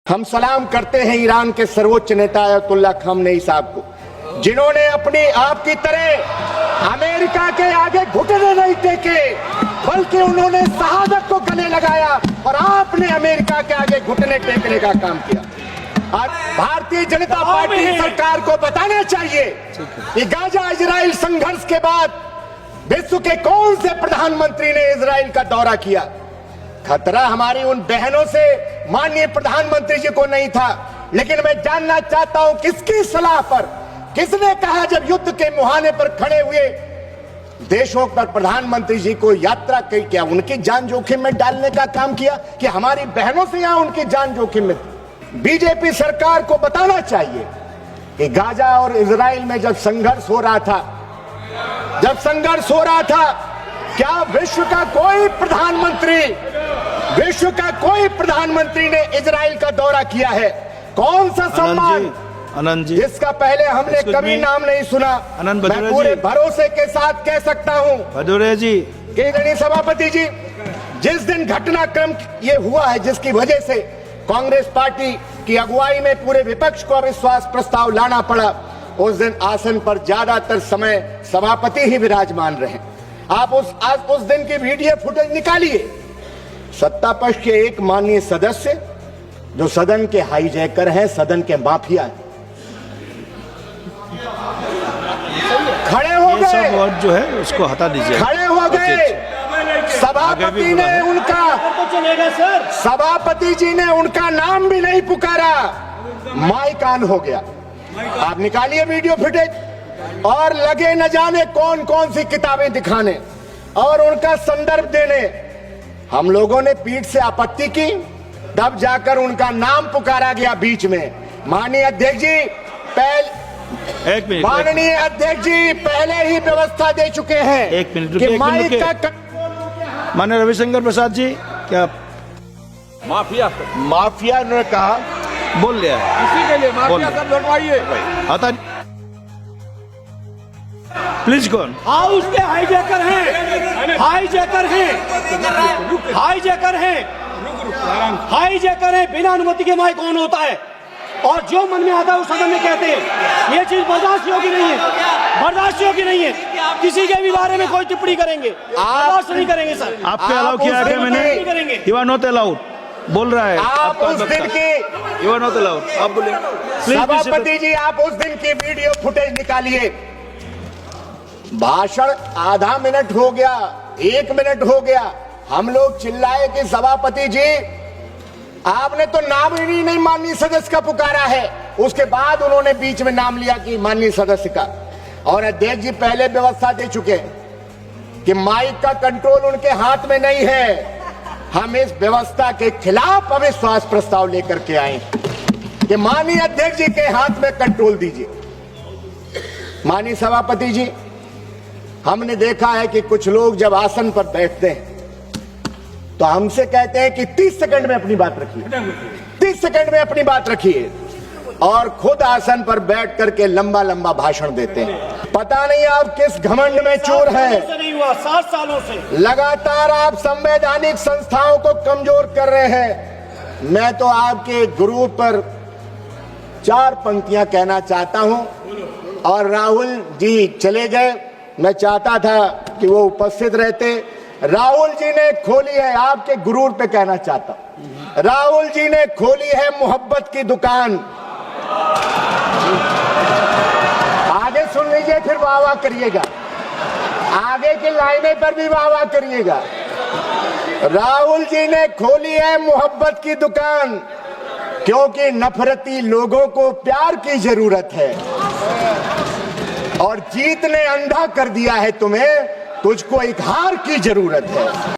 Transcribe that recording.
हम सलाम करते हैं ईरान के सर्वोच्च नेता अयतुल्ला खामनेई साहब को, जिन्होंने अपनी आपकी तरह अमेरिका के आगे घुटने नहीं टेके, बल्कि उन्होंने शहादत को गले लगाया और आपने अमेरिका के आगे घुटने टेकने का काम किया। और भारतीय जनता पार्टी सरकार को बताना चाहिए कि गाजा इजराइल संघर्ष के बाद विश्व के कौन से प्रधानमंत्री ने इजराइल का दौरा किया। खतरा हमारी उन बहनों से माननीय प्रधानमंत्री जी को नहीं था, लेकिन मैं जानना चाहता हूं किसकी सलाह पर, किसने कहा जब युद्ध के मुहाने पर खड़े हुए देशों पर प्रधानमंत्री जी को यात्रा की, क्या उनकी जान जोखिम में डालने का काम किया कि हमारी बहनों से यहां उनकी जान जोखिम में। बीजेपी सरकार को बताना चाहिए कि गाजा और इजराइल में जब संघर्ष हो रहा था, क्या विश्व का कोई प्रधानमंत्री ने इजराइल का दौरा किया है? कौन सा सम्मान आनंद जी, जिसका पहले हमने कभी नाम नहीं सुना। मैं पूरे भरोसे के साथ कह सकता हूं भदौरे जी, केंद्रीय सभापति जी, जिस दिन घटनाक्रम ये हुआ है जिसकी वजह से कांग्रेस पार्टी की अगुवाई में पूरे विपक्ष को अविश्वास प्रस्ताव लाना पड़ा, उस दिन आसन पर ज्यादातर समय सभापति ही विराजमान रहे। आप उस दिन की वीडियो फुटेज निकालिए। सत्ता पक्ष के एक माननीय सदस्य जो सदन के हाईजैकर हैं, सदन के माफिया हैं, खड़े हो गए। सब वर्ड जो है उसको हटा दीजिए। खड़े हो गए। सभापति ने उनका सभापति जी ने उनका नाम भी नहीं पुकारा, माइक ऑन हो गया। आप निकालिए वीडियो फुटेज और लगे न जाने कौन कौन सी किताबें दिखाने और उनका संदर्भ देने। हम लोगों ने पीठ से आपत्ति की, तब जाकर उनका नाम पुकारा गया बीच में। माननीय अध्यक्ष जी माननीय अध्यक्ष जी पहले ही व्यवस्था दे चुके हैं। एक मिनट कि माइक का माननीय रविशंकर प्रसाद जी, क्या माफिया ने कहा बोल लिया है, इसी के लिए माफिया सब लौटवाइए। हटा प्लीज। कौन हाउस के हाईजैकर हैं, बिना अनुमति के माइक ऑन होता है और जो मन में आता है उस सदन में कहते हैं। ये चीज बर्दाश्त योग्य नहीं है। किसी के भी बारे में कोई टिप्पणी करेंगे, बर्दाश्त नहीं करेंगे सर। आपके अलाउ किया है मैंने? यू आर नॉट अलाउड बोल रहा है। आप उस दिन की यू आर नॉट अलाउड, आप बोले। सभापति जी आप उस दिन की वीडियो फुटेज निकालिए। भाषण आधा मिनट हो गया, 1 मिनट हो गया, हम लोग चिल्लाए कि सभापति जी आपने तो नाम ही नहीं माननीय सदस्य का पुकारा है। उसके बाद उन्होंने बीच में नाम लिया कि माननीय सदस्य का। और अध्यक्ष जी पहले व्यवस्था दे चुके हैं कि माइक का कंट्रोल उनके हाथ में नहीं है। हम इस व्यवस्था के खिलाफ अविश्वास प्रस्ताव लेकर के आए कि माननीय अध्यक्ष जी के हाथ में कंट्रोल दीजिए। माननीय सभापति जी, हमने देखा है कि कुछ लोग जब आसन पर बैठते हैं तो हमसे कहते हैं कि 30 सेकंड में अपनी बात रखिए, 30 सेकंड में अपनी बात रखिए, और खुद आसन पर बैठ करके लंबा लंबा भाषण देते हैं। पता नहीं आप किस घमंड में चोर हैं। 7 सालों से लगातार आप संवैधानिक संस्थाओं को कमजोर कर रहे हैं। मैं तो आपके गुरु पर 4 पंक्तियां कहना चाहता हूं, और राहुल जी चले गए, मैं चाहता था कि वो उपस्थित रहते। राहुल जी ने खोली है, आपके गुरूर पे कहना चाहता हूं, राहुल जी ने खोली है मोहब्बत की दुकान। आगे सुन लीजिए, फिर वाह वाह करिएगा, आगे की लाइनें पर भी वाह वाह करिएगा। राहुल जी ने खोली है मोहब्बत की दुकान, क्योंकि नफरती लोगों को प्यार की जरूरत है और जीत ने अंधा कर दिया है तुम्हें, तुझको एक हार की जरूरत है।